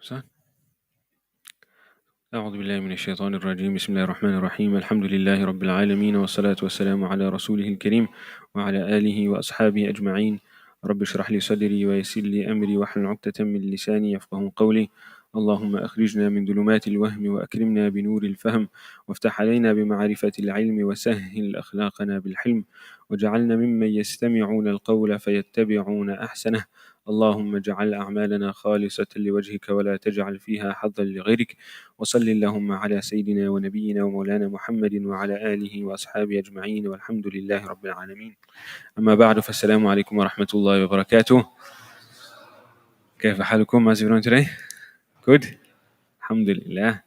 صح؟ أعوذ بالله من الشيطان الرجيم. بسم الله الرحمن الرحيم. الحمد لله رب العالمين، والصلاة والسلام على رسوله الكريم وعلى آله وأصحابه أجمعين. رب اشرح لي صدري ويسر لي أمري واحلل عقدة من لساني يفقهوا قولي. اللهم أخرجنا من ظلمات الوهم وأكرمنا بنور الفهم، وافتح علينا بمعرفة العلم، وسهل أخلاقنا بالحلم، وجعلنا ممن يستمعون القول فيتبعون أحسنه. اللهم اجعل أعمالنا خالصة لوجهك ولا تجعل فيها حظا لغيرك. وصل اللهم على سيدنا ونبينا ومولانا محمد وعلى آله وأصحابه أجمعين، والحمد لله رب العالمين. أما بعد، فالسلام عليكم ورحمة الله وبركاته. كيف حالكم? How's everyone today? Good? Alhamdulillah.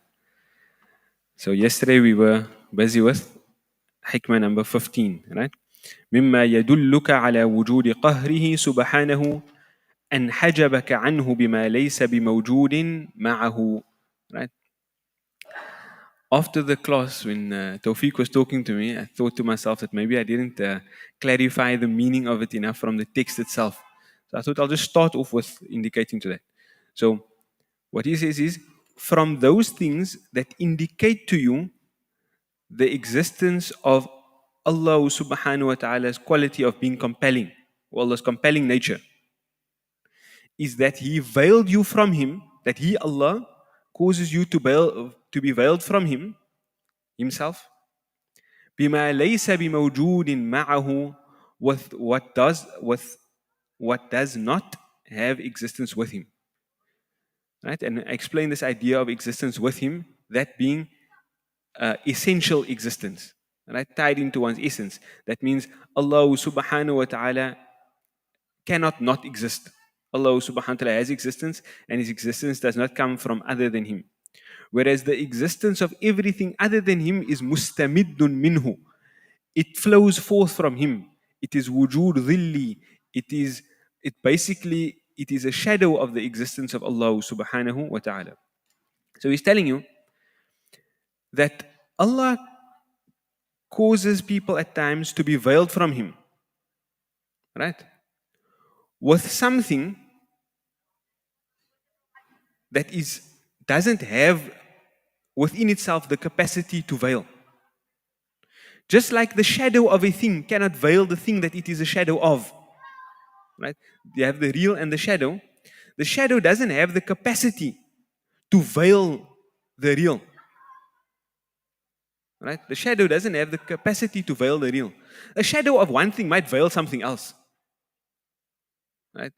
So yesterday we were busy with Hikmah number 15, right? مما يدلك على وجود قهره سبحانه أن حجبك عنه بما ليس بموجود معه, right? After the class, when Tawfiq was talking to me, I thought to myself that maybe I didn't clarify the meaning of it enough from the text itself. So I thought I'll just start off with indicating to that. So what he says is, from those things that indicate to you the existence of Allah subhanahu wa ta'ala's quality of being compelling, or Allah's compelling nature, is that He veiled you from Him, that He, Allah, causes you to be veiled from Him, Himself, بما ليس بموجود معه, with what does not have existence with Him. Right? And I explain this idea of existence with Him, that being essential existence, right? Tied into one's essence. That means Allah subhanahu wa ta'ala cannot not exist. Allah subhanahu wa ta'ala has existence, and His existence does not come from other than Him. Whereas the existence of everything other than Him is mustamiddun minhu. It flows forth from Him. It is wujud dhilli. It is a shadow of the existence of Allah subhanahu wa ta'ala. So He's telling you that Allah causes people at times to be veiled from Him, right? With something that doesn't have within itself the capacity to veil. Just like the shadow of a thing cannot veil the thing that it is a shadow of. Right? You have the real and the shadow. The shadow doesn't have the capacity to veil the real. Right? The shadow doesn't have the capacity to veil the real. A shadow of one thing might veil something else. Right?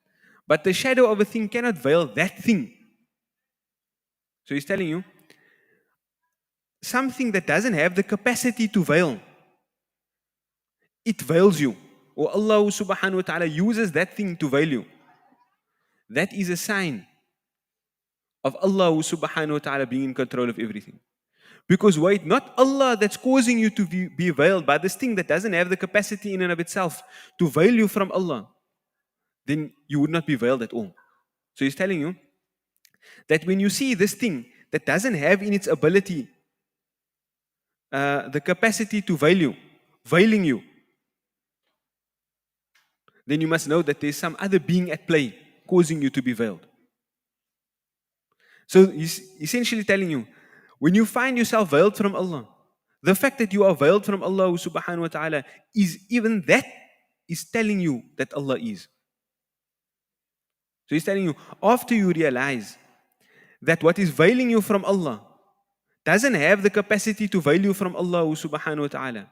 But the shadow of a thing cannot veil that thing. So He's telling you, something that doesn't have the capacity to veil, it veils you. Or Allah subhanahu wa ta'ala uses that thing to veil you. That is a sign of Allah subhanahu wa ta'ala being in control of everything. Because were it not Allah that's causing you to be veiled by this thing that doesn't have the capacity in and of itself to veil you from Allah, then you would not be veiled at all. So He's telling you that when you see this thing that doesn't have in its ability the capacity to veiling you, then you must know that there's some other being at play causing you to be veiled. So He's essentially telling you, when you find yourself veiled from Allah, the fact that you are veiled from Allah subhanahu wa ta'ala is telling you that Allah is. So He's telling you, after you realize that what is veiling you from Allah doesn't have the capacity to veil you from Allah subhanahu wa ta'ala,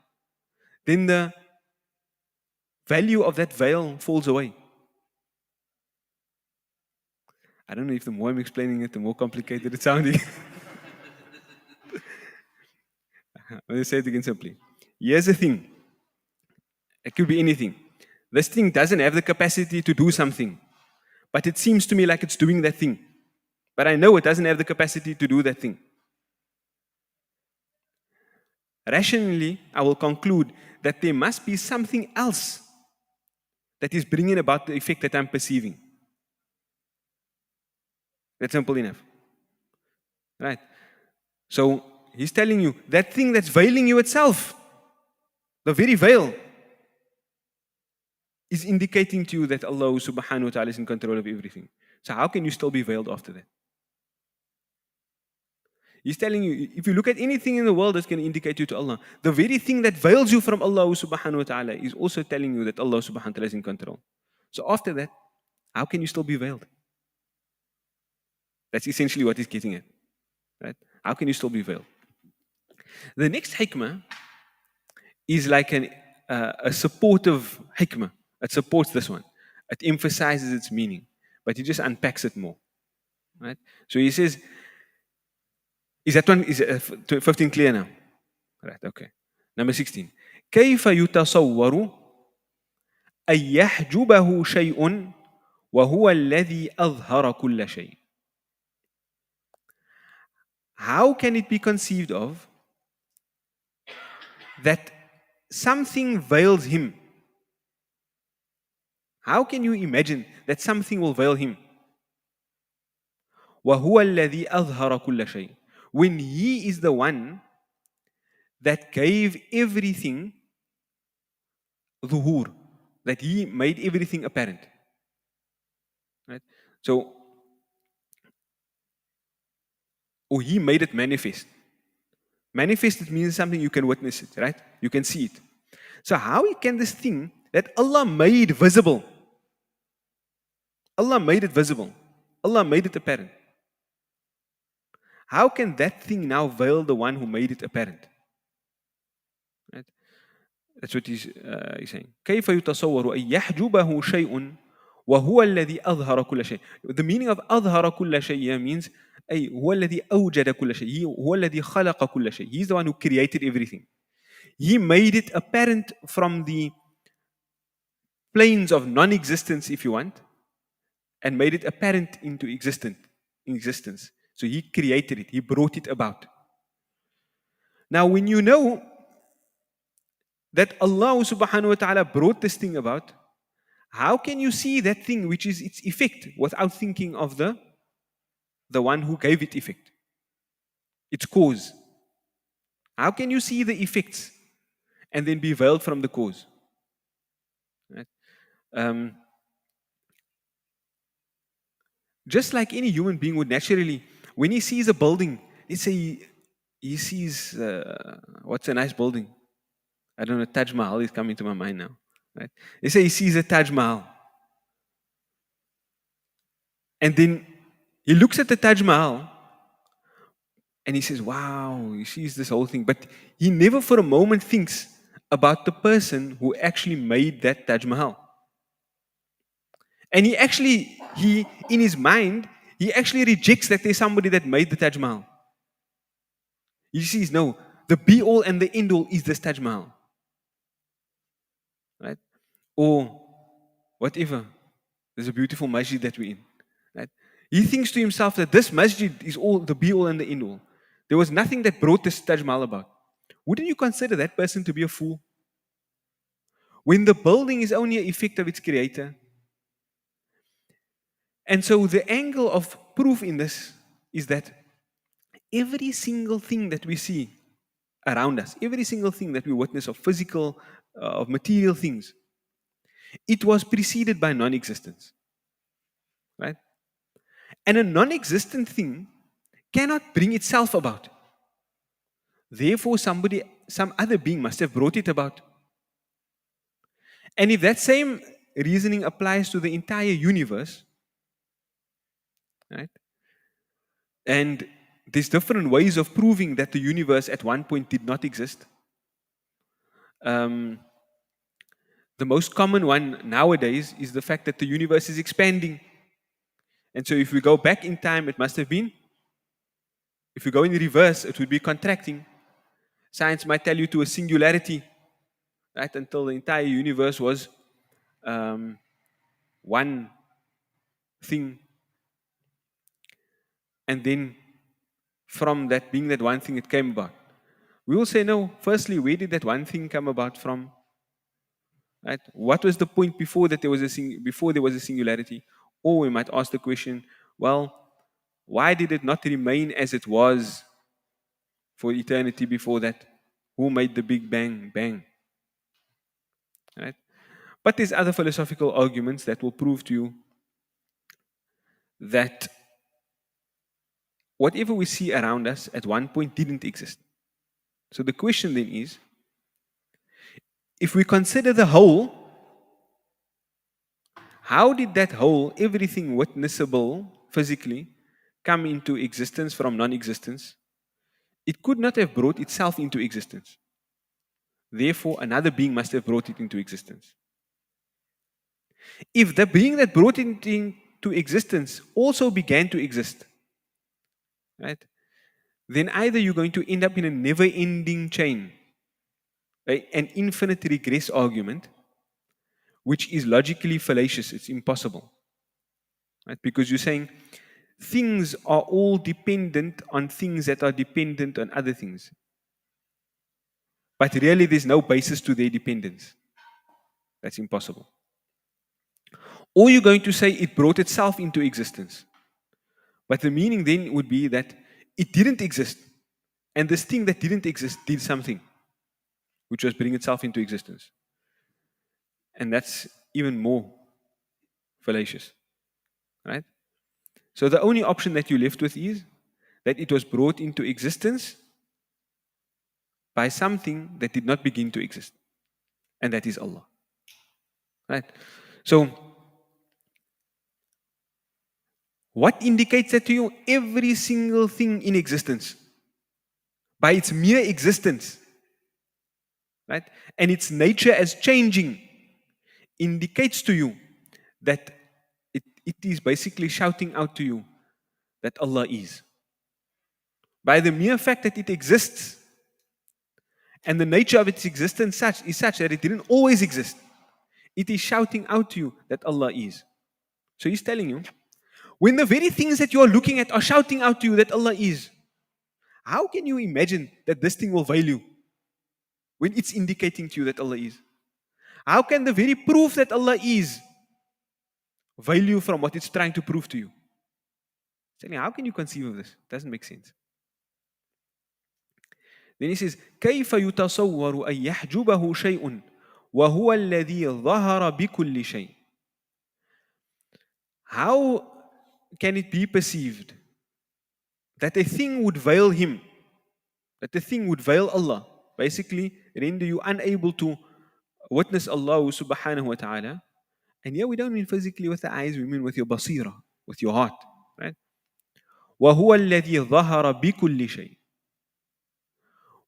then the value of that veil falls away. I don't know if the more I'm explaining it, the more complicated it's sounding. Let me say it again simply. Here's the thing. It could be anything. This thing doesn't have the capacity to do something, but it seems to me like it's doing that thing. But I know it doesn't have the capacity to do that thing. Rationally, I will conclude that there must be something else that is bringing about the effect that I'm perceiving. That's simple enough. Right? So He's telling you, that thing that's veiling you itself, the very veil, is indicating to you that Allah subhanahu wa ta'ala is in control of everything. So how can you still be veiled after that? He's telling you, if you look at anything in the world that's going to indicate you to Allah, the very thing that veils you from Allah subhanahu wa ta'ala is also telling you that Allah subhanahu wa ta'ala is in control. So after that, how can you still be veiled? That's essentially what he's getting at. Right? How can you still be veiled? The next hikmah is like a supportive hikmah. It supports this one. It emphasizes its meaning, but he just unpacks it more. Right? So he says, is that one, is 15 clear now? Right, okay. Number 16. كيف يتصور أن يحجبه شيء وهو الذي أظهر كل شيء. How can it be conceived of that something veils him? How can you imagine that something will veil him? وهو الذي أظهر كل شيء. When he is the one that gave everything ظهور, that he made everything apparent. Right? So, or he made it manifest. Manifest, it means something you can witness it, right? You can see it. So how can this thing that Allah made visible, Allah made it visible, Allah made it apparent, how can that thing now veil the one who made it apparent? Right? That's what he's saying. كيف يتصور أن يحجبه شيء وهو الذي أظهر كل شيء. The meaning of أظهر كل شيء means أي هو الذي أوجد كل شيء. هو الذي خلق كل شيء. He's the one who created everything. He made it apparent from the planes of non-existence, if you want, and made it apparent into existence. So he created it. He brought it about. Now, when you know that Allah subhanahu wa ta'ala brought this thing about, how can you see that thing which is its effect without thinking of the one who gave it effect, its cause? How can you see the effects and then be veiled from the cause? Right? Just like any human being would naturally, when he sees a building, let's say he sees, what's a nice building? I don't know, Taj Mahal is coming to my mind now. Right? Let's say he sees a Taj Mahal. And then he looks at the Taj Mahal and he says, wow, he sees this whole thing. But he never for a moment thinks about the person who actually made that Taj Mahal. And he in his mind, he actually rejects that there's somebody that made the Taj Mahal. He sees, no, the be-all and the end-all is this Taj Mahal. Right? Or whatever. There's a beautiful masjid that we're in. Right? He thinks to himself that this masjid is all the be-all and the end-all. There was nothing that brought this Taj Mahal about. Wouldn't you consider that person to be a fool? When the building is only an effect of its creator. And so the angle of proof in this is that every single thing that we see around us, every single thing that we witness of physical, of material things, it was preceded by non-existence. Right? And a non-existent thing cannot bring itself about. Therefore, some other being must have brought it about. And if that same reasoning applies to the entire universe, right? And there's different ways of proving that the universe at one point did not exist. The most common one nowadays is the fact that the universe is expanding. And so if we go back in time, it must have been. If we go in reverse, it would be contracting. Science might tell you to a singularity, right? Until the entire universe was one thing. And then from that being that one thing, it came about. We will say, no, firstly, where did that one thing come about from? Right? What was the point before that there was a singularity? Or we might ask the question, well, why did it not remain as it was for eternity before that? Who made the Big Bang? Bang. Right? But there's other philosophical arguments that will prove to you that whatever we see around us at one point didn't exist. So the question then is, if we consider the whole, how did that whole, everything witnessable physically, come into existence from non-existence? It could not have brought itself into existence. Therefore, another being must have brought it into existence. If the being that brought it into existence also began to exist, right, then either you're going to end up in a never-ending chain, an infinite regress argument, which is logically fallacious. It's impossible. Right? Because you're saying things are all dependent on things that are dependent on other things. But really, there's no basis to their dependence. That's impossible. Or you're going to say it brought itself into existence. But the meaning then would be that it didn't exist. And this thing that didn't exist did something, which was bring itself into existence. And that's even more fallacious. Right? So the only option that you're left with is that it was brought into existence by something that did not begin to exist. And that is Allah. Right? So, what indicates that to you? Every single thing in existence, by its mere existence, right, and its nature as changing, indicates to you that it is basically shouting out to you that Allah is. By the mere fact that it exists, and the nature of its existence is such that it didn't always exist, it is shouting out to you that Allah is. So He's telling you, when the very things that you are looking at are shouting out to you that Allah is, how can you imagine that this thing will fail you when it's indicating to you that Allah is? How can the very proof that Allah is fail you from what it's trying to prove to you? Saying, how can you conceive of this? It doesn't make sense. Then he says, كيف يتصور أن يحجبه شيء وهو الذي ظهر بكل شيء. How can it be perceived that a thing would veil Him, that a thing would veil Allah, basically render you unable to witness Allah subhanahu wa ta'ala? And here we don't mean physically with the eyes, we mean with your basira, with your heart. Right? وَهُوَ الَّذِي ظَهَرَ بِكُلِّ شَيْءٍ.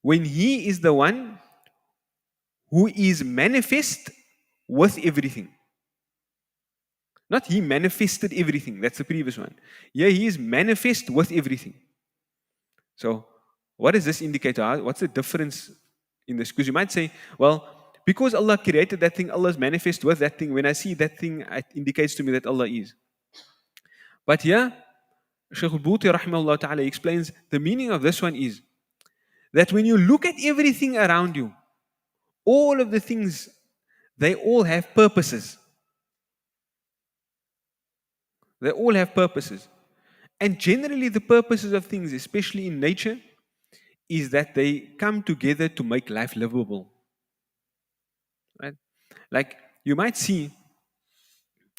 When He is the one who is manifest with everything. Not He manifested everything, that's the previous one. Here He is manifest with everything. So, what does this indicate? What's the difference in this? Because you might say, well, because Allah created that thing, Allah is manifest with that thing. When I see that thing, it indicates to me that Allah is. But here, Shaykh al-Buti rahimahullah ta'ala explains the meaning of this one is that when you look at everything around you, all of the things, they all have purposes. They all have purposes. And generally the purposes of things, especially in nature, is that they come together to make life livable. Right? Like you might see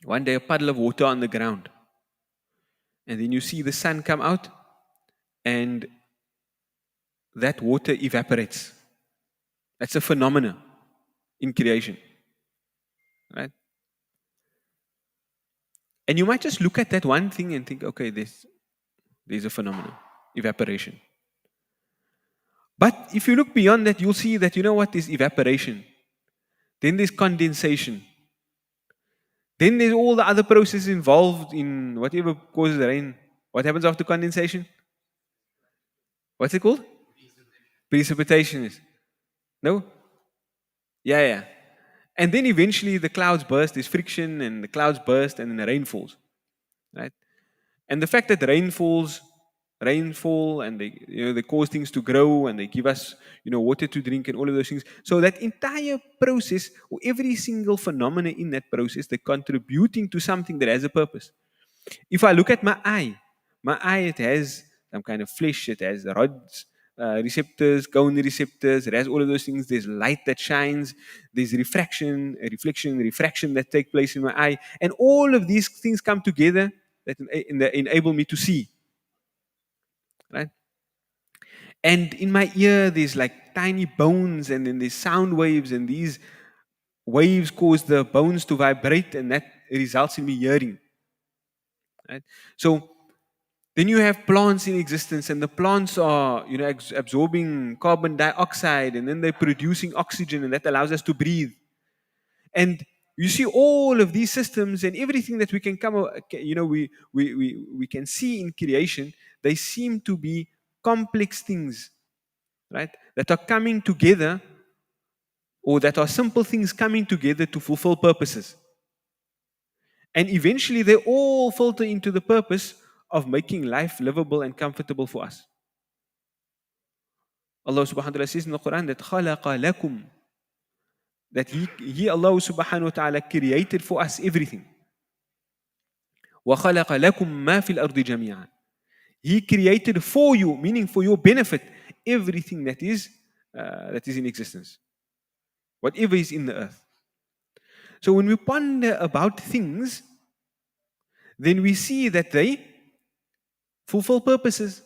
one day a puddle of water on the ground. And then you see the sun come out and that water evaporates. That's a phenomenon in creation. Right? And you might just look at that one thing and think, okay, there's a phenomenon, evaporation. But if you look beyond that, you'll see that, you know what, there's evaporation. Then there's condensation. Then there's all the other processes involved in whatever causes rain. What happens after condensation? What's it called? Precipitation. No? Yeah. And then eventually the clouds burst, there's friction and the clouds burst and then the rain falls. Right? And the fact that rainfall and they cause things to grow and they give us water to drink and all of those things. So that entire process, or every single phenomena in that process, they're contributing to something that has a purpose. If I look at my eye, it has some kind of flesh, it has rods, receptors, cone receptors, it has all of those things. There's light that shines, there's refraction that take place in my eye, and all of these things come together that enable me to see. right? And in my ear, there's like tiny bones, and then there's sound waves, and these waves cause the bones to vibrate, and that results in me hearing. Right? So then you have plants in existence, and the plants are, absorbing carbon dioxide, and then they're producing oxygen, and that allows us to breathe. And you see all of these systems and everything that we can we can see in creation. They seem to be complex things, right? That are coming together, or that are simple things coming together to fulfill purposes. And eventually they all filter into the purpose of making life livable and comfortable for us. Allah subhanahu wa ta'ala says in the Quran that khalaqa lakum, that he Allah subhanahu wa ta'ala created for us everything. Wa khalaqa lakum ma fil ardi jami'an. He created for you, meaning for your benefit, everything that is in existence. Whatever is in the earth. So when we ponder about things, then we see that they fulfill purposes.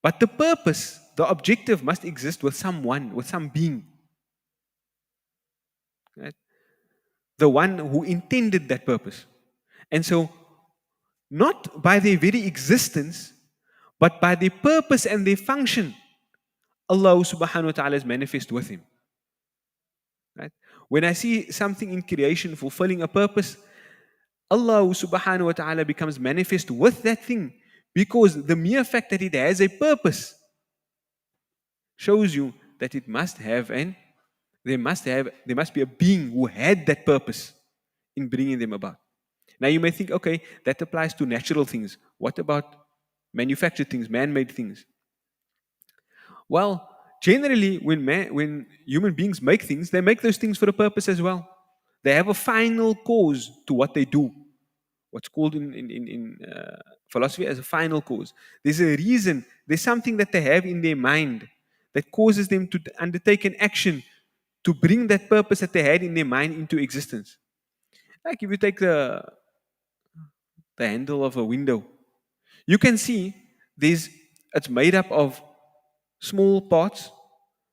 But the purpose, the objective must exist with someone, with some being. Right? The one who intended that purpose. And so, not by their very existence, but by their purpose and their function, Allah subhanahu wa ta'ala is manifest with him. Right? When I see something in creation fulfilling a purpose, Allah subhanahu wa ta'ala becomes manifest with that thing, because the mere fact that it has a purpose shows you that it must have there must be a being who had that purpose in bringing them about. Now you may think, okay, that applies to natural things. What about manufactured things, man-made things? Well, generally, when human beings make things, they make those things for a purpose as well. They have a final cause to what they do. What's called in philosophy as a final cause. There's a reason. There's something that they have in their mind that causes them to undertake an action to bring that purpose that they had in their mind into existence. Like if you take the handle of a window, you can see it's made up of small parts.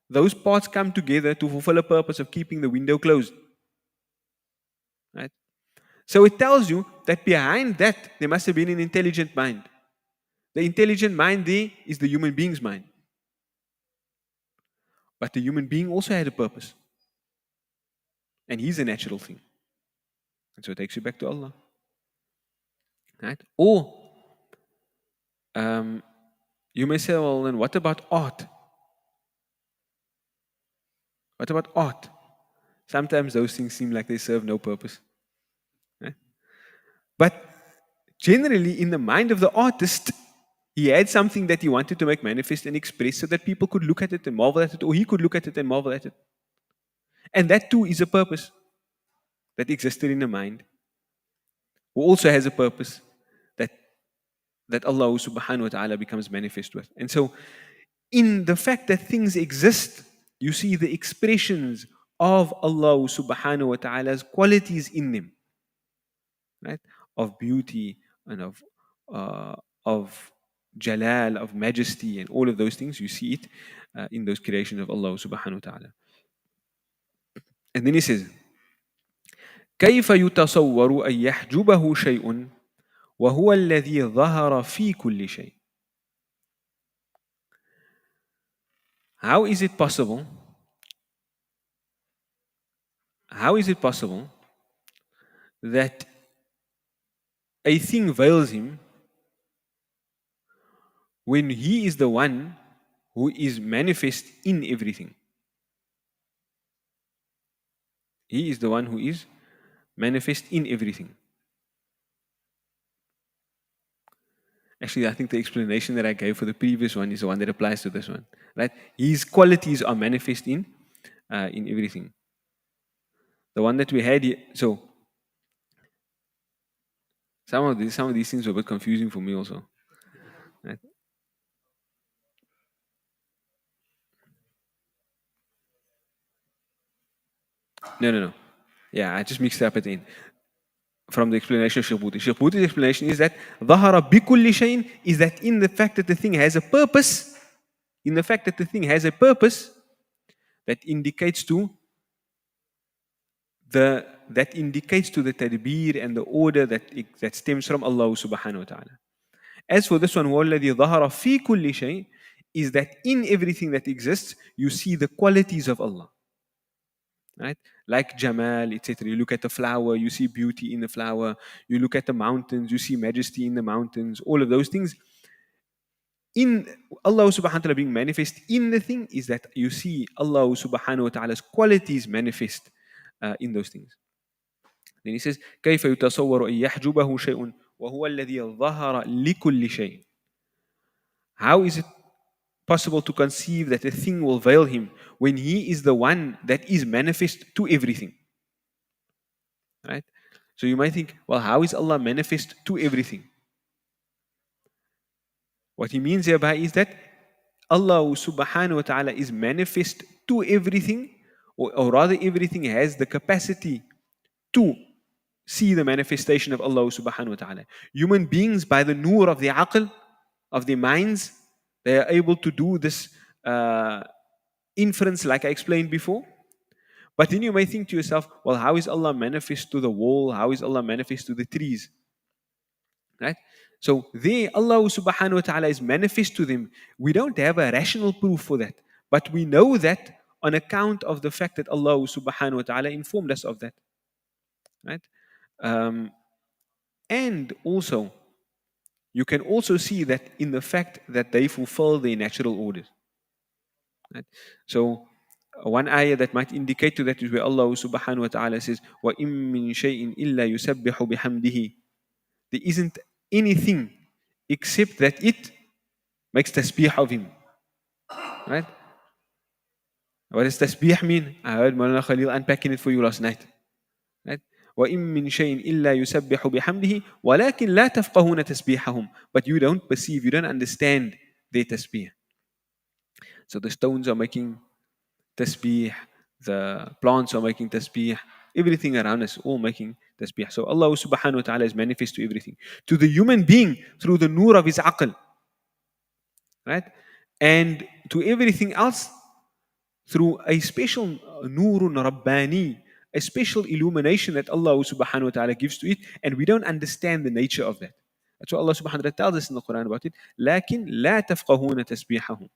Those parts come together to fulfill a purpose of keeping the window closed. Right? So it tells you that behind that there must have been an intelligent mind. The intelligent mind there is the human being's mind. But the human being also had a purpose. And he's a natural thing. And so it takes you back to Allah. Right? Or you may say, well, then what about art? What about art? Sometimes those things seem like they serve no purpose. Right? But generally, in the mind of the artist, he had something that he wanted to make manifest and express so that people could look at it and marvel at it, or he could look at it and marvel at it. And that too is a purpose that existed in the mind, who also has a purpose that Allah subhanahu wa ta'ala becomes manifest with. And so, in the fact that things exist, you see the expressions of Allah subhanahu wa ta'ala's qualities in them, right? Of beauty and of jalal, of majesty, and all of those things. You see it in those creations of Allah subhanahu wa ta'ala. And then he says, كيف يتصور أن يحجبه شيء وهو الذي ظهر في كل شيء. How is it possible? How is it possible that a thing veils him when he is the one who is manifest in everything? He is the one who is manifest in everything. Actually, I think the explanation that I gave for the previous one is the one that applies to this one. Right? His qualities are manifest in everything. The one that we had here. So some of these things were a bit confusing for me also. Right? No. Yeah, I just mixed it up at the end. from the explanation of Shaykh Buti. Shaykh Buti's explanation is that ظهر بكل شيء is that in the fact that the thing has a purpose, in the fact that the thing has a purpose, that indicates to the tadbir and the order that stems from Allah subhanahu wa ta'ala. As for this one, هو الذي ظهر في كل شيء, is that in everything that exists, you see the qualities of Allah. Right? Like Jamal, etc. You look at the flower, you see beauty in the flower. You look at the mountains, you see majesty in the mountains. All of those things. In Allah subhanahu wa ta'ala being manifest in the thing is that you see Allah subhanahu wa ta'ala's qualities manifest in those things. Then he says, كيف يتصور أن يحجبه شيء وهو الذي ظهر لكل شيء. How is it possible to conceive that a thing will veil him when he is the one that is manifest to everything? Right? So you might think, well, how is Allah manifest to everything? What he means hereby is that Allah subhanahu wa ta'ala is manifest to everything, or rather everything has the capacity to see the manifestation of Allah subhanahu wa ta'ala. Human beings, by the nur of their aql, of their minds, they are able to do this inference like I explained before. But then you may think to yourself, well, how is Allah manifest to the wall? How is Allah manifest to the trees? Right? So there, Allah subhanahu wa ta'ala is manifest to them. We don't have a rational proof for that. But we know that on account of the fact that Allah subhanahu wa ta'ala informed us of that. Right? And also, you can also see that in the fact that they fulfill their natural orders. Right? So, one ayah that might indicate to that is where Allah subhanahu wa ta'ala says, وَإِن مِّن شَيْءٍ إِلَّا يُسَبِّحُ بِحَمْدِهِ. There isn't anything except that it makes tasbih of Him. Right? What does tasbih mean? I heard Maulana Khalil unpacking it for you last night. Right? وَإِن مِّن شَيْءٍ إِلَّا يُسَبِّحُ بِحَمْدِهِ وَلَكِنْ لَا تَفْقَهُونَ تَسْبِيحَهُم. But you don't perceive, you don't understand their tasbih. So the stones are making tasbih, the plants are making tasbih, everything around us all making tasbih. So Allah subhanahu wa ta'ala is manifest to everything. To the human being through the nur of his aql. Right? And to everything else through a special nurun rabbani, a special illumination that Allah subhanahu wa ta'ala gives to it, and we don't understand the nature of that. That's what Allah subhanahu wa ta'ala tells us in the Quran about it. لكن لا تفقهون تسبيحهم.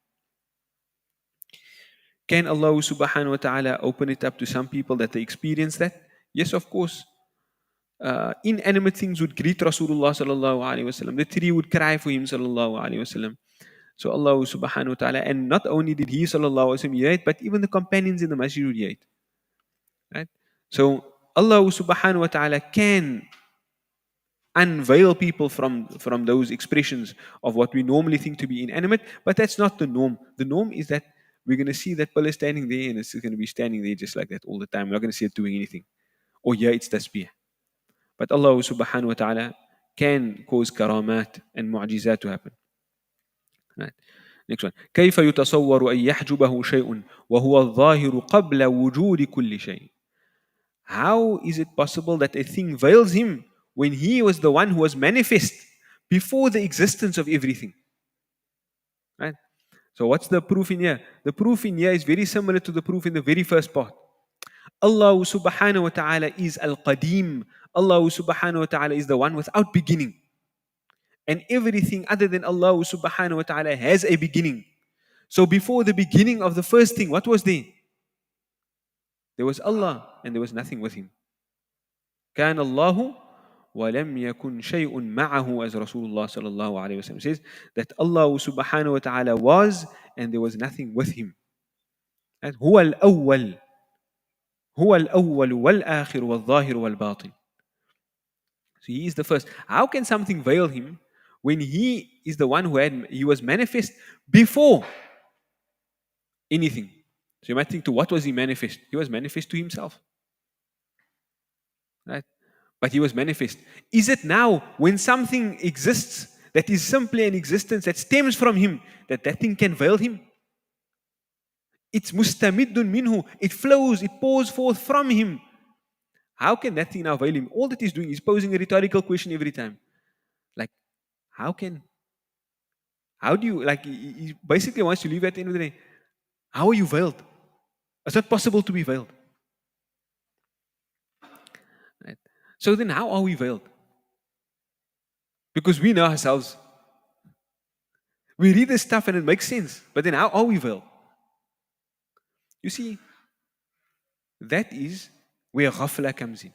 Can Allah subhanahu wa ta'ala open it up to some people that they experience that? Yes, of course. Inanimate things would greet Rasulullah sallallahu alayhi wasallam. The tree would cry for him sallallahu alayhi wasallam. So Allah subhanahu wa ta'ala, and not only did he sallallahu alayhi wasallam hear it, but even the companions in the masjid would hear it. Right? So Allah subhanahu wa ta'ala can unveil people from those expressions of what we normally think to be inanimate, but that's not the norm. The norm is that we're going to see that pillar standing there and it's going to be standing there just like that all the time. We're not going to see it doing anything. Or yeah, it's tasbih. But Allah subhanahu wa ta'ala can cause karamat and mu'jizat to happen. Right. Next one. كيف يتصور أن يحجبه شيء وهو الظاهر قبل وجود كل شيء. How is it possible that a thing veils him when he was the one who was manifest before the existence of everything? Right? So what's the proof in here? The proof in here is very similar to the proof in the very first part. Allah subhanahu wa ta'ala is al-qadim. Allah subhanahu wa ta'ala is the one without beginning. And everything other than Allah subhanahu wa ta'ala has a beginning. So before the beginning of the first thing, what was there? There was Allah and there was nothing with Him. كان الله ولم يكن شيء معه, as Rasulullah sallallahu alayhi wa sallam says, that Allah subhanahu wa ta'ala was and there was nothing with Him. And هو الأول هو الأول والآخر والظاهر والباطن. So He is the first. How can something veil Him when He is the one He was manifest before anything? So you might think, to what was He manifest? He was manifest to Himself. Right? But He was manifest. Is it now when something exists that is simply an existence that stems from Him, that thing can veil Him? It's mustamiddun minhu. It flows, it pours forth from Him. How can that thing now veil him? All that he's doing is posing a rhetorical question every time. Like, how do you, like, he basically wants to leave at the end of the day. How are you veiled? It's not possible to be veiled. Right? So then how are we veiled? Because we know ourselves. We read this stuff and it makes sense. But then how are we veiled? You see, that is where ghafla comes in.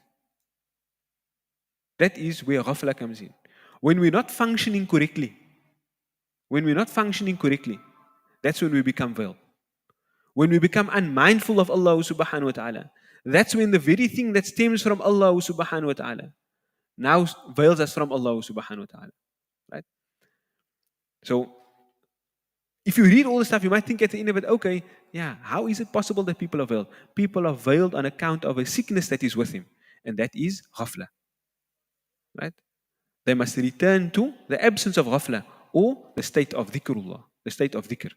That is where ghafla comes in. When we're not functioning correctly, that's when we become veiled. When we become unmindful of Allah subhanahu wa ta'ala, that's when the very thing that stems from Allah subhanahu wa ta'ala now veils us from Allah subhanahu wa ta'ala. Right? So, if you read all the stuff, you might think at the end of it, okay, yeah, how is it possible that people are veiled? People are veiled on account of a sickness that is with him, and that is ghafla. Right? They must return to the absence of ghafla or the state of dhikrullah, the state of dhikr.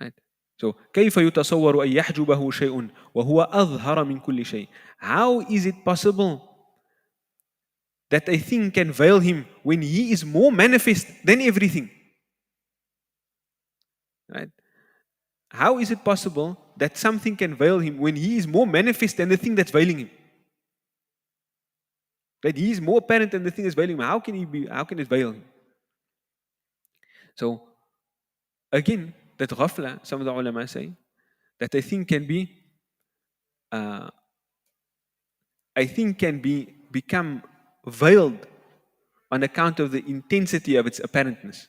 Right? So, كيف يتصور أن يحجبه شيء وهو أظهر من كل شيء? How is it possible that a thing can veil him when he is more manifest than everything? Right? How is it possible that something can veil him when he is more manifest than the thing that's veiling him? That he is more apparent than the thing that's veiling him. How can it veil him? So, again, that ghafla, some of the ulama say, that a thing can become veiled on account of the intensity of its apparentness.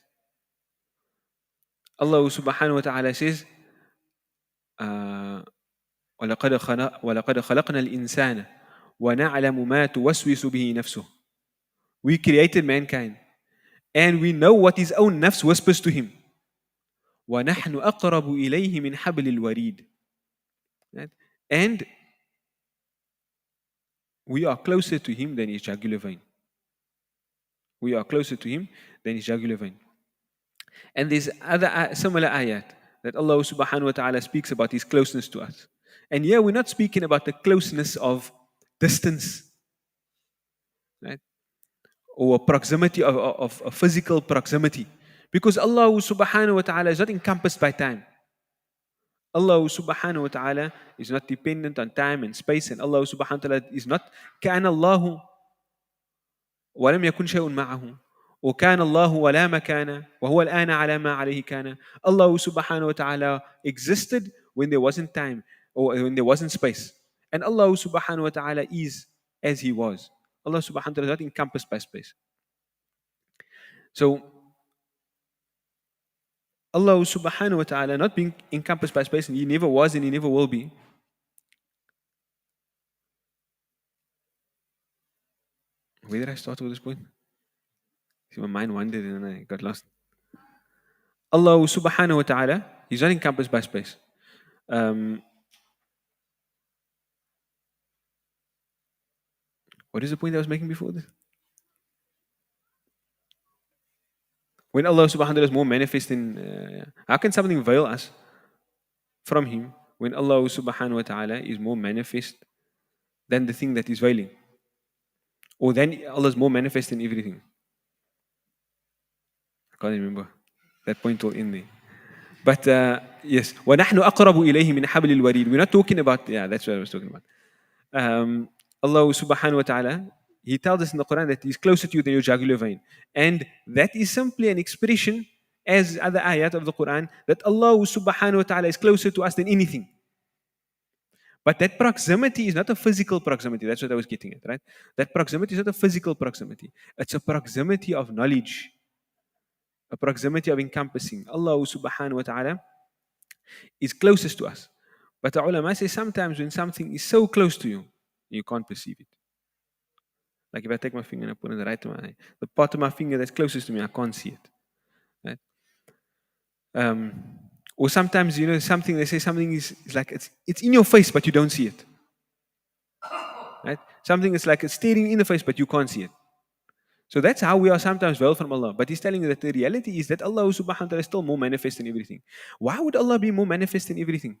Allah subhanahu wa ta'ala says, وَلَقَدْ خَلَقْنَا الْإِنسَانَ وَنَعْلَمُ مَا تُوَسْوِسُ بِهِ نَفْسُهُ. We created mankind and we know what his own nafs whispers to him. وَنَحْنُ أَقْرَبُ إِلَيْهِ مِنْ حَبْلِ الْوَرِيدِ. Right? And we are closer to him than his jugular vein. We are closer to him than his jugular vein. And there's other similar ayat that Allah subhanahu wa ta'ala speaks about his closeness to us. And here we're not speaking about the closeness of distance, right? Or proximity of physical proximity. Because Allah subhanahu wa ta'ala is not encompassed by time. Allah subhanahu wa ta'ala is not dependent on time and space, and Allah subhanahu wa ta'ala is not كَأَنَ اللَّهُ وَلَمْ يَكُنْ شَيْءٌ مَعَهُ وَكَانَ اللَّهُ وَلَا مَكَانَ وَهُوَ الْآنَ عَلَى مَا عَلَيْهِ كَانَ. Allah subhanahu wa ta'ala existed when there wasn't time or when there wasn't space. And Allah subhanahu wa ta'ala is as He was. Allah subhanahu wa ta'ala is not encompassed by space. So, Allah subhanahu wa ta'ala not being encompassed by space, and He never was and He never will be. Where did I start with this point? See, my mind wandered and I got lost. Allah subhanahu wa ta'ala, He's not encompassed by space. What is the point I was making before this? When Allah subhanahu wa ta'ala is more manifest in, how can something veil us from Him when Allah subhanahu wa ta'ala is more manifest than the thing that is veiling? Or then Allah is more manifest in everything? I can't remember. That point will end there. But yes, وَنَحْنُ أَقْرَبُ إِلَيْهِ مِنْ حَبْلِ الْوَرِيدِ. We're not talking about, that's what I was talking about. Allah subhanahu wa ta'ala, He tells us in the Quran that He's closer to you than your jugular vein. And that is simply an expression, as other ayat of the Quran, that Allah subhanahu wa ta'ala is closer to us than anything. But that proximity is not a physical proximity. That's what I was getting at, right? That proximity is not a physical proximity. It's a proximity of knowledge, a proximity of encompassing. Allah subhanahu wa ta'ala is closest to us. But the ulama say sometimes when something is so close to you, you can't perceive it. Like if I take my finger and I put it right to my eye, the part of my finger that's closest to me, I can't see it. Right? Or sometimes, something, they say something is like it's in your face, but you don't see it. Right? Something is like it's staring in the face, but you can't see it. So that's how we are sometimes veiled from Allah. But He's telling you that the reality is that Allah subhanahu wa ta'ala is still more manifest in everything. Why would Allah be more manifest in everything?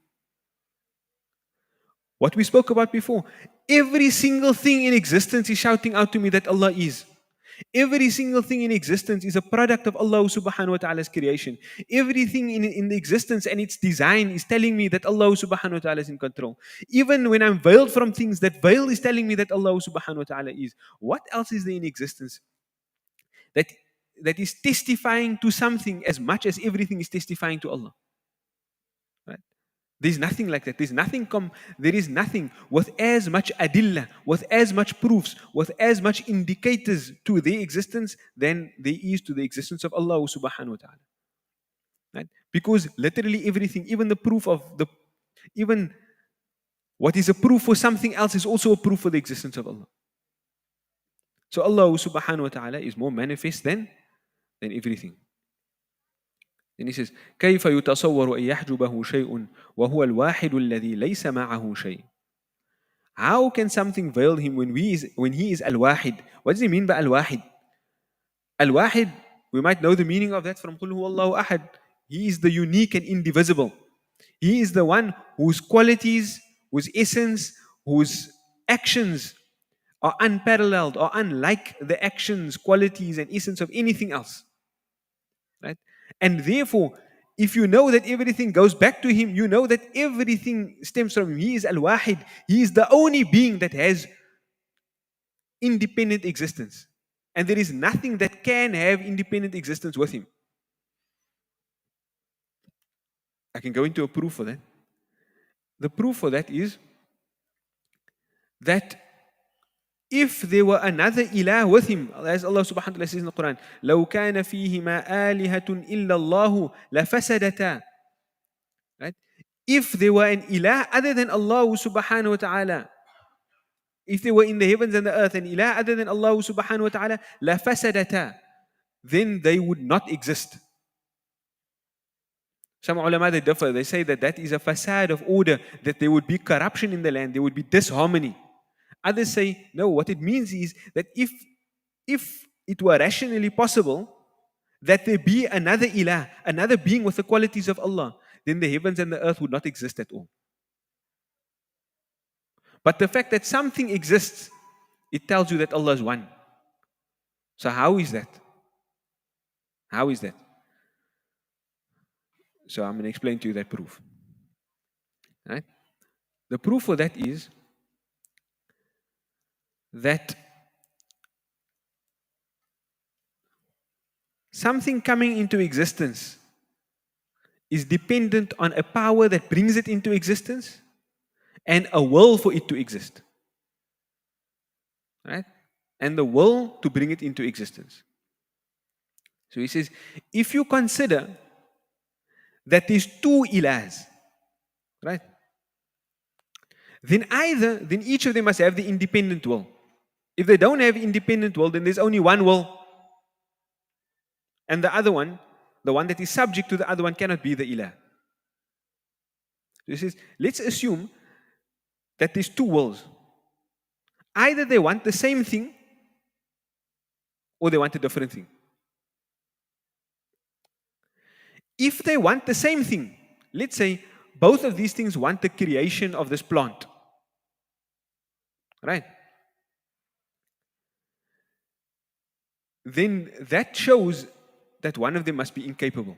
What we spoke about before. Every single thing in existence is shouting out to me that Allah is. Every single thing in existence is a product of Allah subhanahu wa ta'ala's creation. Everything in the existence and its design is telling me that Allah subhanahu wa ta'ala is in control. Even when I'm veiled from things, that veil is telling me that Allah subhanahu wa ta'ala is. What else is there in existence that, that is testifying to something as much as everything is testifying to Allah? Right? There's nothing like that. There is nothing with as much adillah, with as much proofs, with as much indicators to their existence than there is to the existence of Allah subhanahu wa ta'ala. Right? Because literally everything, even what is a proof for something else is also a proof for the existence of Allah. So Allah subhanahu wa ta'ala is more manifest than everything. Then he says, كيف يتصور أن يحجبه شيء وهو الواحد الذي ليس معه شيء. How can something veil him when he is Al-Wahid? What does he mean by Al-Wahid? Al-Wahid, we might know the meaning of that from قُلْ هُوَ اللَّهُ أَحَدٌ. He is the unique and indivisible. He is the one whose qualities, whose essence, whose actions are unparalleled or unlike the actions, qualities, and essence of anything else. Right? And therefore, if you know that everything goes back to him, you know that everything stems from him. He is Al-Wahid. He is the only being that has independent existence. And there is nothing that can have independent existence with him. I can go into a proof for that. The proof for that is that if there were another ilah with him, as Allah subhanahu wa ta'ala says in the Quran, لَوْ كَانَ فِيهِمَا آلِهَةٌ إِلَّا اللَّهُ لَفَسَدَتَا. Right? If there were an ilah other than Allah subhanahu wa ta'ala, if they were in the heavens and the earth, an ilah other than Allah subhanahu wa ta'ala, لَفَسَدَتَا, then they would not exist. Some ulama, they differ. They say that is a facade of order, that there would be corruption in the land, there would be disharmony. Others say, no, what it means is that if it were rationally possible that there be another ilah, another being with the qualities of Allah, then the heavens and the earth would not exist at all. But the fact that something exists, it tells you that Allah is one. So how is that? How is that? So I'm going to explain to you that proof. Right? The proof for that is that something coming into existence is dependent on a power that brings it into existence and a will for it to exist. Right? And the will to bring it into existence. So he says, if you consider that there's two ilahs, right? Then each of them must have the independent will. If they don't have independent will, then there's only one will. And the other one, the one that is subject to the other one, cannot be the ilah. So he says, let's assume that there's two wills. Either they want the same thing or they want a different thing. If they want the same thing, let's say both of these things want the creation of this plant. Right? Then that shows that one of them must be incapable.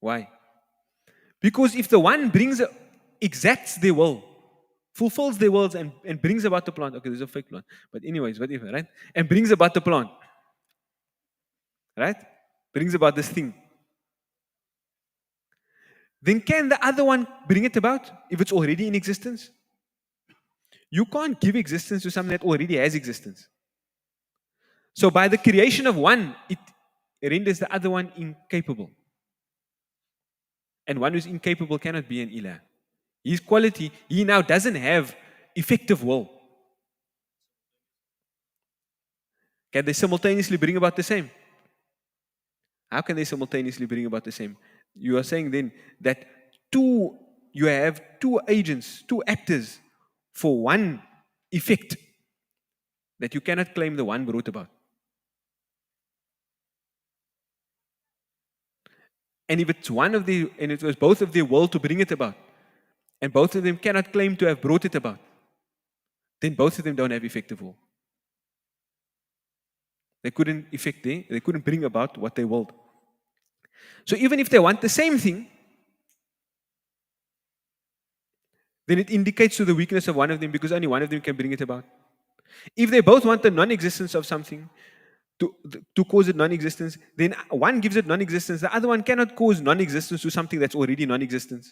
Why? Because if the one exacts their will, fulfills their wills and brings about the plant. Okay, there's a fake plant. But anyways, whatever, right? And brings about the plant. Right? Brings about this thing. Then can the other one bring it about if it's already in existence? You can't give existence to something that already has existence. So by the creation of one, it renders the other one incapable. And one who's incapable cannot be an ilah. His quality, he now doesn't have effective will. Can they simultaneously bring about the same? How can they simultaneously bring about the same? You are saying then that you have two agents, two actors for one effect that you cannot claim the one brought about. And if it's and it was both of their will to bring it about, and both of them cannot claim to have brought it about, then both of them don't have effective will. They couldn't bring about what they willed. So even if they want the same thing, then it indicates to the weakness of one of them because only one of them can bring it about. If they both want the non-existence of something to cause it non-existence, then one gives it non-existence. The other one cannot cause non-existence to something that's already non-existent.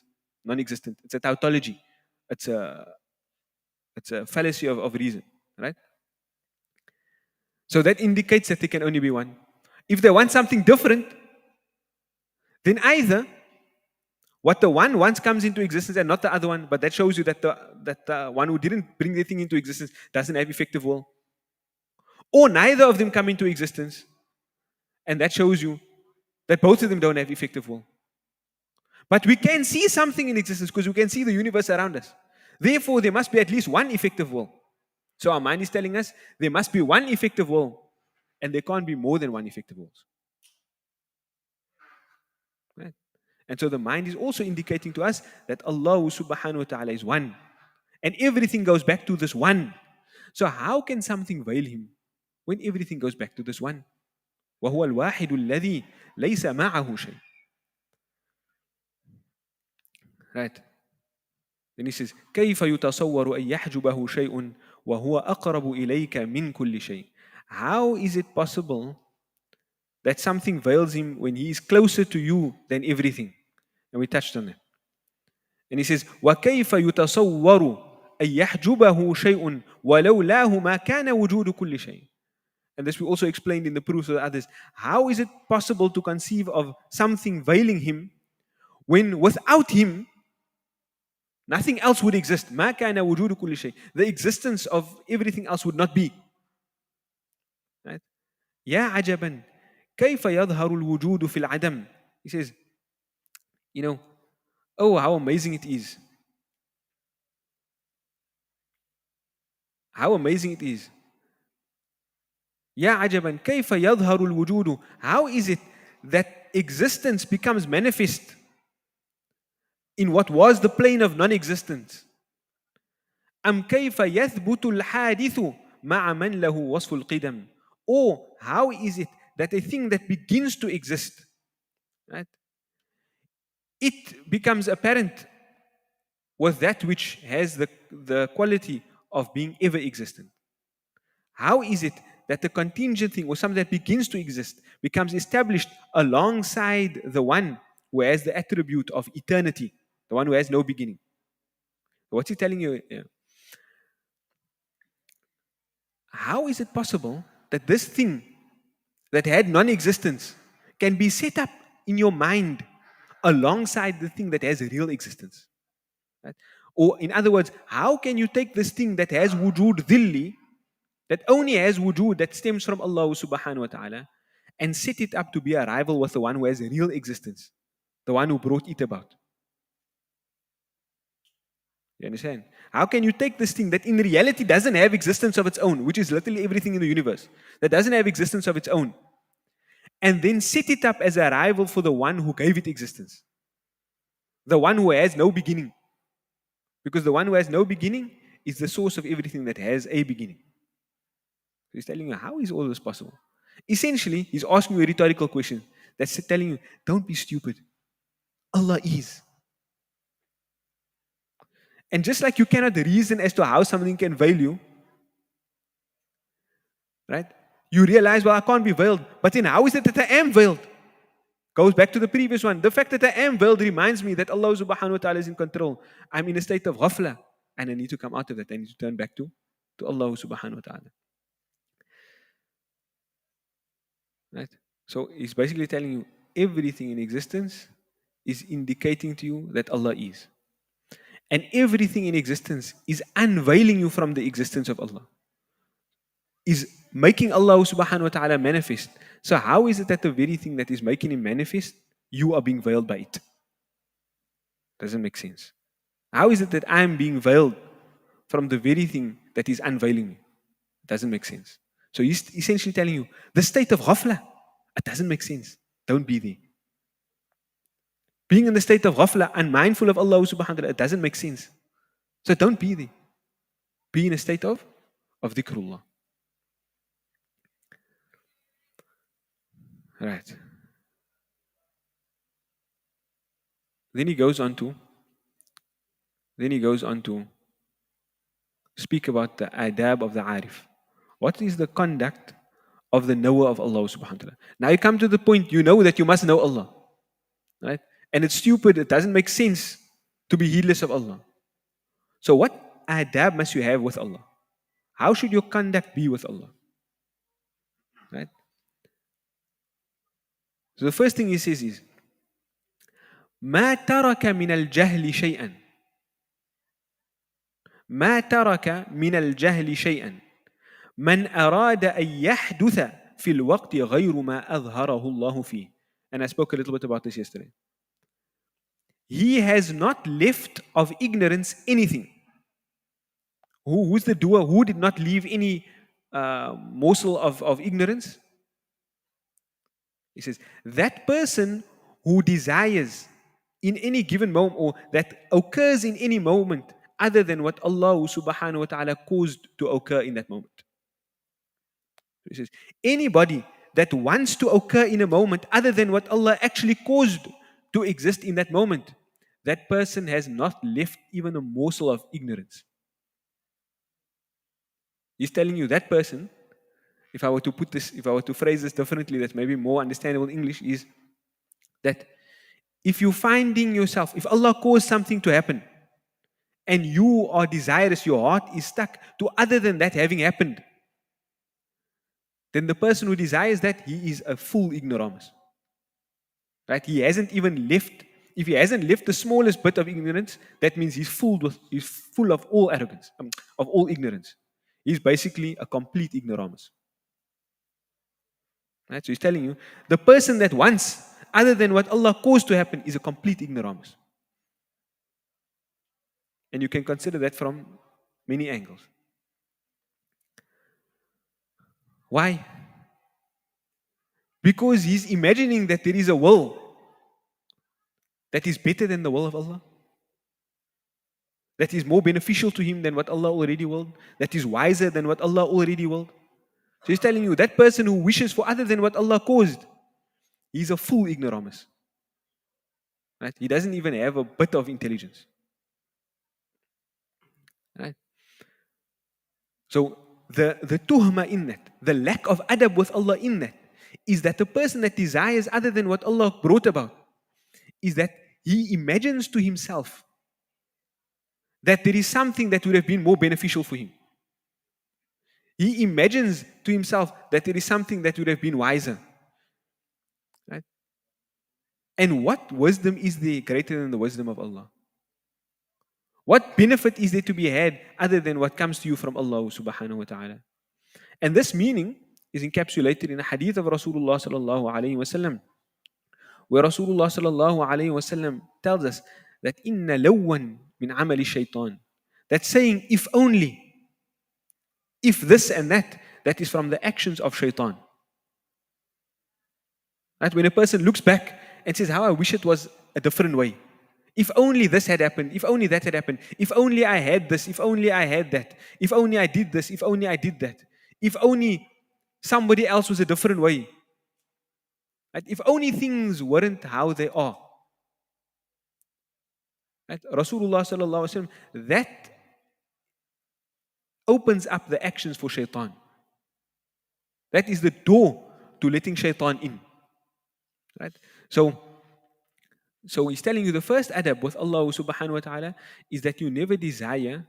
It's a tautology. It's a fallacy of reason, right? So that indicates that there can only be one. If they want something different, then either what the one wants comes into existence and not the other one, but that shows you that the one who didn't bring the thing into existence doesn't have effective will. Or neither of them come into existence, and that shows you that both of them don't have effective will. But we can see something in existence because we can see the universe around us. Therefore, there must be at least one effective will. So our mind is telling us there must be one effective will, and there can't be more than one effective will. Right? And so the mind is also indicating to us that Allah subhanahu wa ta'ala is one. And everything goes back to this one. So how can something veil him when everything goes back to this one? وَهُوَ الْوَاحِدُ الَّذِي لَيْسَ مَعَهُ شَيْءٍ. Right. Then he says, كيف يتصور أن يحجبه شيء وهو أقرب إليك من كل شيء. How is it possible that something veils him when he is closer to you than everything? And we touched on that. And he says, وكيف يتصور أن يحجبه شيء ولولاه ما كان وجود كل شيء. And this we also explained in the proofs of the others. How is it possible to conceive of something veiling him when without him nothing else would exist? ما كان وجود كل شيء. The existence of everything else would not be. Right? يا عجبا كيف يظهر الوجود في العدم. He says, oh, how amazing it is. How amazing it is. يا عجبا كيف يظهر الوجود. How is it that existence becomes manifest in what was the plane of non-existence? أم كيف يثبت الحادث مع من له وصف القدم. Or how is it that a thing that begins to exist, right, it becomes apparent with that which has the quality of being ever existent? How is it that the contingent thing or something that begins to exist becomes established alongside the one who has the attribute of eternity, the one who has no beginning? What's he telling you? How is it possible that this thing that had non-existence can be set up in your mind alongside the thing that has a real existence? Right? Or in other words, how can you take this thing that has wujud dhilli, that only has wujud, that stems from Allah subhanahu wa ta'ala, and set it up to be a rival with the one who has a real existence, the one who brought it about? You understand? How can you take this thing that in reality doesn't have existence of its own, which is literally everything in the universe, that doesn't have existence of its own, and then set it up as a rival for the one who gave it existence, the one who has no beginning? Because the one who has no beginning is the source of everything that has a beginning. So he's telling you, how is all this possible? Essentially, he's asking you a rhetorical question that's telling you, don't be stupid. Allah is. And just like you cannot reason as to how something can veil you, right? You realize, well, I can't be veiled. But then how is it that I am veiled? Goes back to the previous one. The fact that I am veiled reminds me that Allah subhanahu wa ta'ala is in control. I'm in a state of ghafla. And I need to come out of that. I need to turn back to Allah subhanahu wa ta'ala. Right? So he's basically telling you everything in existence is indicating to you that Allah is. And everything in existence is unveiling you from the existence of Allah, is making Allah subhanahu wa ta'ala manifest. So how is it that the very thing that is making him manifest, you are being veiled by it? Doesn't make sense. How is it that I am being veiled from the very thing that is unveiling me? Doesn't make sense. So he's essentially telling you, the state of ghafla, it doesn't make sense. Don't be there. Being in the state of ghafla, unmindful of Allah subhanahu wa ta'ala, it doesn't make sense. So don't be there. Be in a state of dhikrullah. Right. Then he goes on to speak about the adab of the arif. What is the conduct of the knower of Allah subhanahu wa ta'ala? Now you come to the point, you know that you must know Allah. Right? And it's stupid, it doesn't make sense to be heedless of Allah. So what adab must you have with Allah? How should your conduct be with Allah? Right? So the first thing he says is, ما ترك من الجهل شيئا ما ترك من الجهل شيئا من أراد أن يحدث في الوقت غير ما أظهره الله فيه. And I spoke a little bit about this yesterday. He has not left of ignorance anything. Who's the doer? Who did not leave any morsel of ignorance? He says, that person who desires in any given moment, or that occurs in any moment other than what Allah subhanahu wa ta'ala caused to occur in that moment. He says, anybody that wants to occur in a moment other than what Allah actually caused to exist in that moment, that person has not left even a morsel of ignorance. He's telling you that person, if I were to phrase this differently, that's maybe more understandable English, is that if you're finding yourself, if Allah caused something to happen, and you are desirous, your heart is stuck to other than that having happened, then the person who desires that, he is a full ignoramus. Right? He hasn't even left, if he hasn't left the smallest bit of ignorance, that means he's full of all arrogance, of all ignorance. He's basically a complete ignoramus. Right? So he's telling you, the person that wants other than what Allah caused to happen is a complete ignoramus. And you can consider that from many angles. Why? Because he's imagining that there is a will that is better than the will of Allah, that is more beneficial to him than what Allah already willed, that is wiser than what Allah already willed. So he's telling you, that person who wishes for other than what Allah caused, he's a full ignoramus. Right? He doesn't even have a bit of intelligence. Right? So the tuhma in that, the lack of adab with Allah in that, is that the person that desires other than what Allah brought about, is that he imagines to himself that there is something that would have been more beneficial for him. He imagines to himself that there is something that would have been wiser. Right? And what wisdom is there greater than the wisdom of Allah? What benefit is there to be had other than what comes to you from Allah subhanahu wa ta'ala? And this meaning is encapsulated in a hadith of Rasulullah sallallahu alayhi wa sallam, where Rasulullah sallallahu alayhi wa sallam tells us that inna lawan min amali shaitan, that saying if only, if this and that, that is from the actions of shaitan. Right? When a person looks back and says, how I wish it was a different way. If only this had happened, if only that had happened, if only I had this, if only I had that, if only I did this, if only I did that, if only somebody else was a different way. Right? If only things weren't how they are. Right? Rasulullah sallallahu alaihi wasallam, that opens up the actions for shaitan. That is the door to letting shaitan in. Right? So he's telling you the first adab with Allah subhanahu wa ta'ala is that you never desire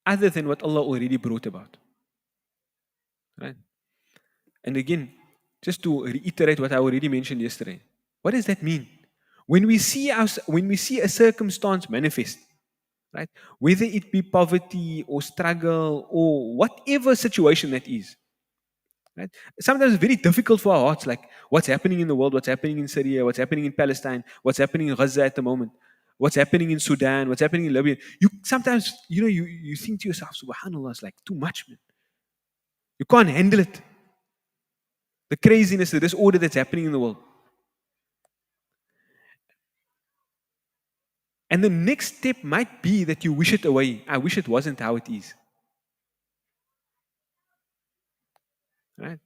other than what Allah already brought about. Right? And again, just to reiterate what I already mentioned yesterday, what does that mean? When we see a circumstance manifest, right? Whether it be poverty or struggle or whatever situation that is, right? Sometimes it's very difficult for our hearts, like what's happening in the world, what's happening in Syria, what's happening in Palestine, what's happening in Gaza at the moment, what's happening in Sudan, what's happening in Libya. You sometimes, you think to yourself, subhanAllah, it's like too much, man. You can't handle it. The craziness, the disorder that's happening in the world. And the next step might be that you wish it away. I wish it wasn't how it is. Right?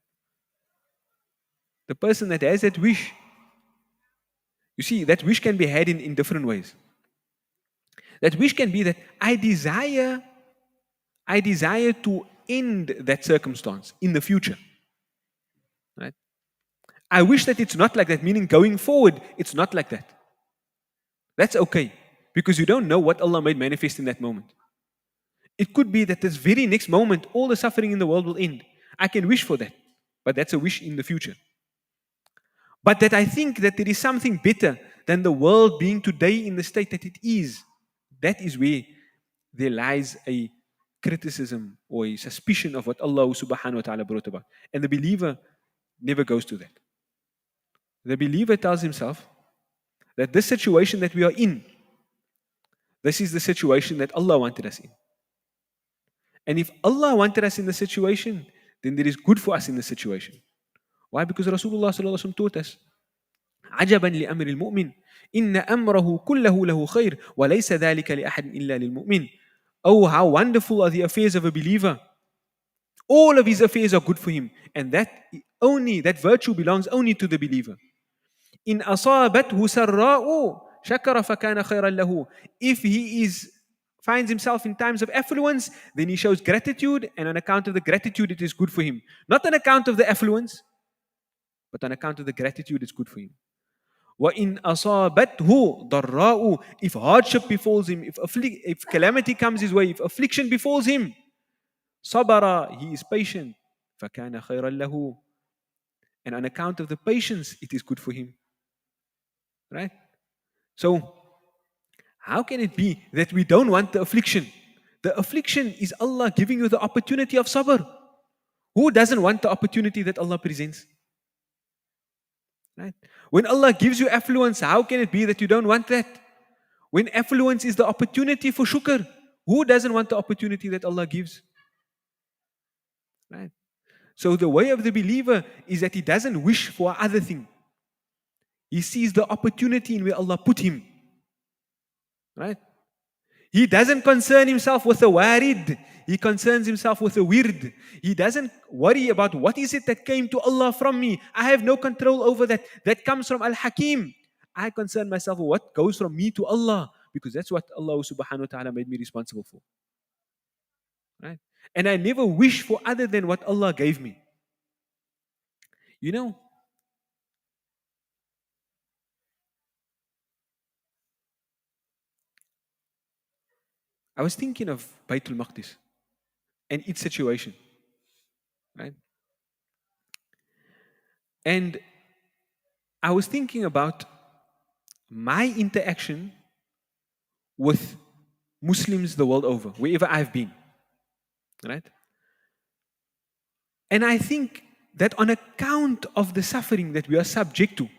The person that has that wish, you see, that wish can be had in different ways. That wish can be that I desire to end that circumstance in the future. Right? I wish that it's not like that, meaning going forward, it's not like that. That's okay, because you don't know what Allah made manifest in that moment. It could be that this very next moment, all the suffering in the world will end. I can wish for that, but that's a wish in the future. But that I think that there is something better than the world being today in the state that it is. That is where there lies a criticism or a suspicion of what Allah subhanahu wa ta'ala brought about. And the believer never goes to that. The believer tells himself that this situation that we are in, this is the situation that Allah wanted us in. And if Allah wanted us in the situation, then there is good for us in the situation. Why? Because Rasulullah sallallahu alaihi wasallam taught us, عجبا لأمر المؤمن إن أمره كله له خير وليس ذلك لأحد إلا للمؤمن. Oh, how wonderful are the affairs of a believer. All of his affairs are good for him. And that virtue belongs only to the believer. إن أصابته سراء شكر فكان خيرا له. If he finds himself in times of affluence, then he shows gratitude, and on account of the gratitude, it is good for him. Not on account of the affluence, but on account of the gratitude, it's good for him. وَإِنْ أَصَابَتْهُ ضَرَّاءُ. If hardship befalls him, if calamity comes his way, if affliction befalls him, صَبَرَ, he is patient, فَكَانَ خَيْرًا لَهُ. And on account of the patience, it is good for him. Right? So, how can it be that we don't want the affliction? The affliction is Allah giving you the opportunity of sabr. Who doesn't want the opportunity that Allah presents? Right? When Allah gives you affluence, how can it be that you don't want that? When affluence is the opportunity for shukr, who doesn't want the opportunity that Allah gives? Right? So the way of the believer is that he doesn't wish for other thing. He sees the opportunity in where Allah put him. Right? He doesn't concern himself with a warid. He concerns himself with a wird. He doesn't worry about what is it that came to Allah from me. I have no control over that. That comes from Al-Hakim. I concern myself with what goes from me to Allah, because that's what Allah subhanahu wa ta'ala made me responsible for. Right? And I never wish for other than what Allah gave me. You know, I was thinking of Baytul Maqdis and its situation. Right? And I was thinking about my interaction with Muslims the world over, wherever I've been. Right? And I think that on account of the suffering that we are subject to,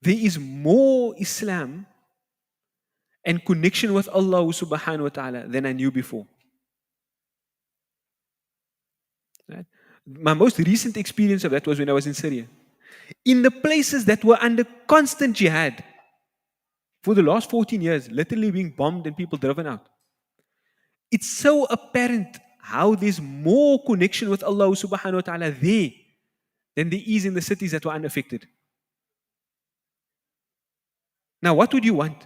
there is more Islam and connection with Allah subhanahu wa ta'ala than I knew before. Right? My most recent experience of that was when I was in Syria. In the places that were under constant jihad for the last 14 years, literally being bombed and people driven out. It's so apparent how there's more connection with Allah subhanahu wa ta'ala there than there is in the cities that were unaffected. Now, what would you want?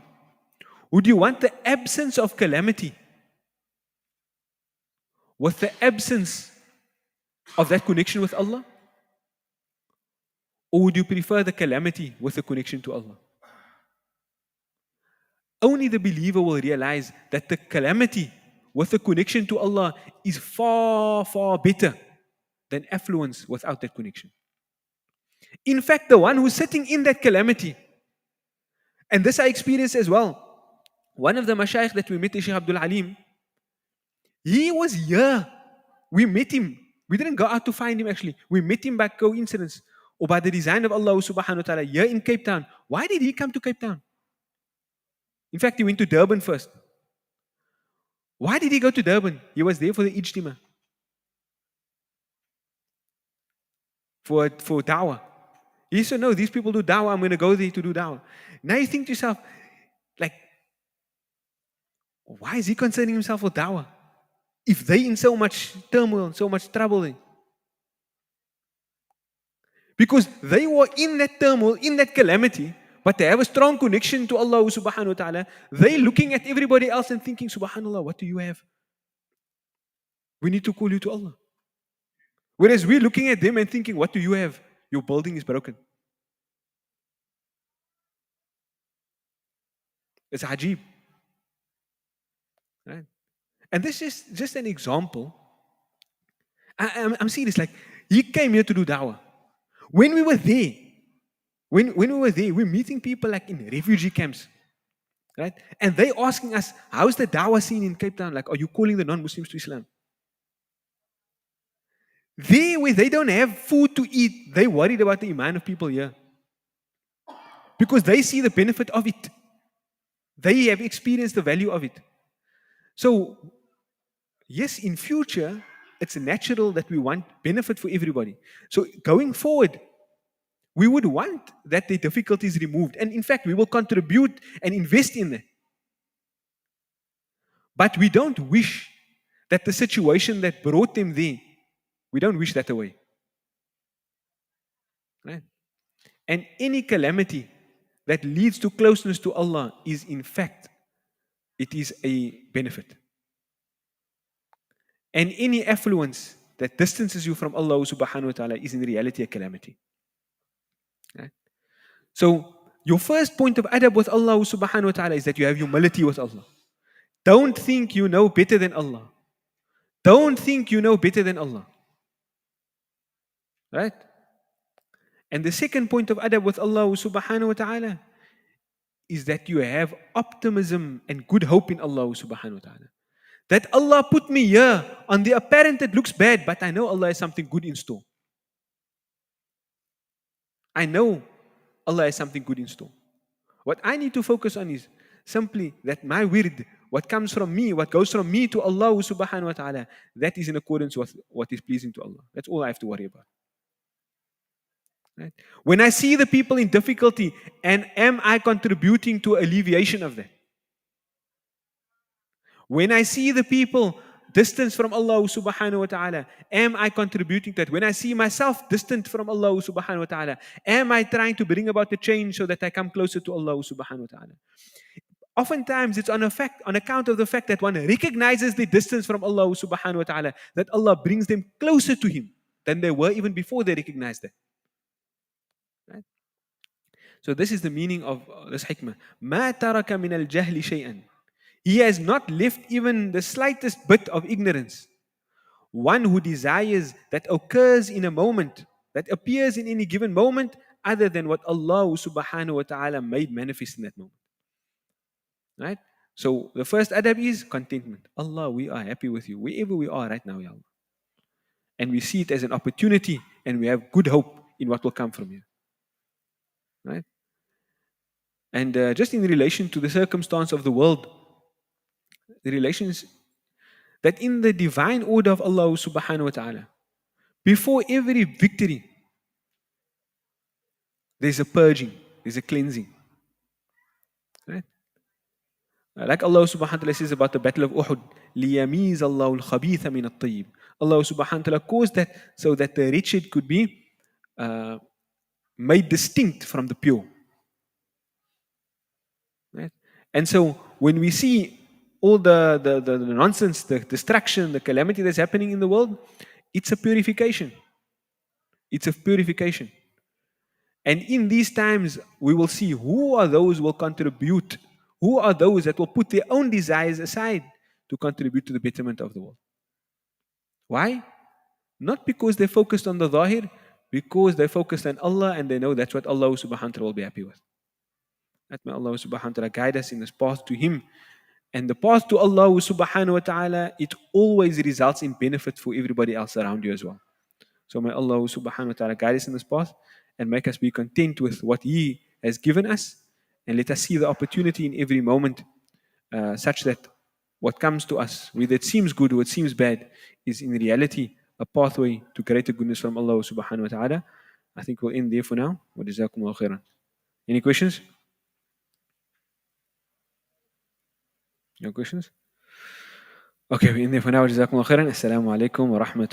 Would you want the absence of calamity with the absence of that connection with Allah? Or would you prefer the calamity with the connection to Allah? Only the believer will realize that the calamity with the connection to Allah is far, far better than affluence without that connection. In fact, the one who's sitting in that calamity, and this I experienced as well. One of the mashayikh that we met, Sheikh Abdul Alim, he was here. We met him. We didn't go out to find him actually. We met him by coincidence or by the design of Allah subhanahu wa ta'ala here in Cape Town. Why did he come to Cape Town? In fact, he went to Durban first. Why did he go to Durban? He was there for the Ijtima. For da'wah. He said, no, these people do da'wah, I'm going to go there to do da'wah. Now you think to yourself, Like, why is he concerning himself with da'wah? If they in so much turmoil, so much trouble, because they were in that turmoil, in that calamity, but they have a strong connection to Allah subhanahu wa ta'ala. They looking at everybody else and thinking, subhanallah, what do you have? We need to call you to Allah. Whereas we're looking at them and thinking, what do you have? Your building is broken. It's ajib. Right? And this is just an example. I'm serious. Like, he came here to do da'wah. When we were there, when we were there, we're meeting people like in refugee camps. Right? And they asking us, how's the da'wah scene in Cape Town? Like, are you calling the non-Muslims to Islam? There, where they don't have food to eat, they worried about the iman of people here. Because they see the benefit of it. They have experienced the value of it. So, yes, in future, it's natural that we want benefit for everybody. So going forward, we would want that the difficulties removed. And in fact, we will contribute and invest in that. But we don't wish that the situation that brought them there, we don't wish that away. Right? And any calamity that leads to closeness to Allah is in fact, it is a benefit. And any affluence that distances you from Allah subhanahu wa ta'ala is in reality a calamity. Right? So your first point of adab with Allah subhanahu wa ta'ala is that you have humility with Allah. Don't think you know better than Allah. Don't think you know better than Allah. Right? And the second point of adab with Allah subhanahu wa ta'ala is that you have optimism and good hope in Allah subhanahu wa ta'ala. That Allah put me here on the apparent it looks bad, but I know Allah has something good in store. I know Allah has something good in store. What I need to focus on is simply that my wird, what comes from me, what goes from me to Allah subhanahu wa ta'ala, that is in accordance with what is pleasing to Allah. That's all I have to worry about. Right? When I see the people in difficulty, and am I contributing to alleviation of that? When I see the people distance from Allah subhanahu wa ta'ala, am I contributing to that? When I see myself distant from Allah subhanahu wa ta'ala, am I trying to bring about the change so that I come closer to Allah subhanahu wa ta'ala? Oftentimes it's on account of the fact that one recognizes the distance from Allah subhanahu wa ta'ala, that Allah brings them closer to Him than they were even before they recognized that. Right? So this is the meaning of this hikmah. مَا تَرَكَ مِنَ الْجَهْلِ شَيْئًا. He has not left even the slightest bit of ignorance. One who desires that occurs in a moment, that appears in any given moment, other than what Allah subhanahu wa ta'ala made manifest in that moment. Right? So the first adab is contentment. Allah, we are happy with you, wherever we are right now, Ya Allah. And we see it as an opportunity, and we have good hope in what will come from you. Right? And just in relation to the circumstance of the world, the relations that in the divine order of Allah subhanahu wa ta'ala, before every victory, there's a purging, there's a cleansing. Right? Like Allah subhanahu wa ta'ala says about the battle of Uhud, لِيَمِيزَ اللَّهُ الْخَبِيثَ مِنَ الطَّيِّبِ. Allah subhanahu wa ta'ala caused that so that the wretched could be made distinct from the pure. Right? And so when we see all the nonsense, the destruction, the calamity that's happening in the world, it's a purification. It's a purification. And in these times, we will see who are those who will contribute, who are those that will put their own desires aside to contribute to the betterment of the world. Why? Not because they focused on the zahir, because they focused on Allah and they know that's what Allah subhanahu wa ta'ala will be happy with. That may Allah subhanahu wa ta'ala guide us in this path to Him. And the path to Allah subhanahu wa ta'ala, it always results in benefit for everybody else around you as well. So may Allah subhanahu wa ta'ala guide us in this path and make us be content with what He has given us, and let us see the opportunity in every moment such that what comes to us, whether it seems good or it seems bad, is in reality a pathway to greater goodness from Allah subhanahu wa ta'ala. I think we'll end there for now. Wa jazakumullahu khairan. Any questions? No questions? Okay, we're in there for now. جزاكم الله خيرا. السلام عليكم ورحمة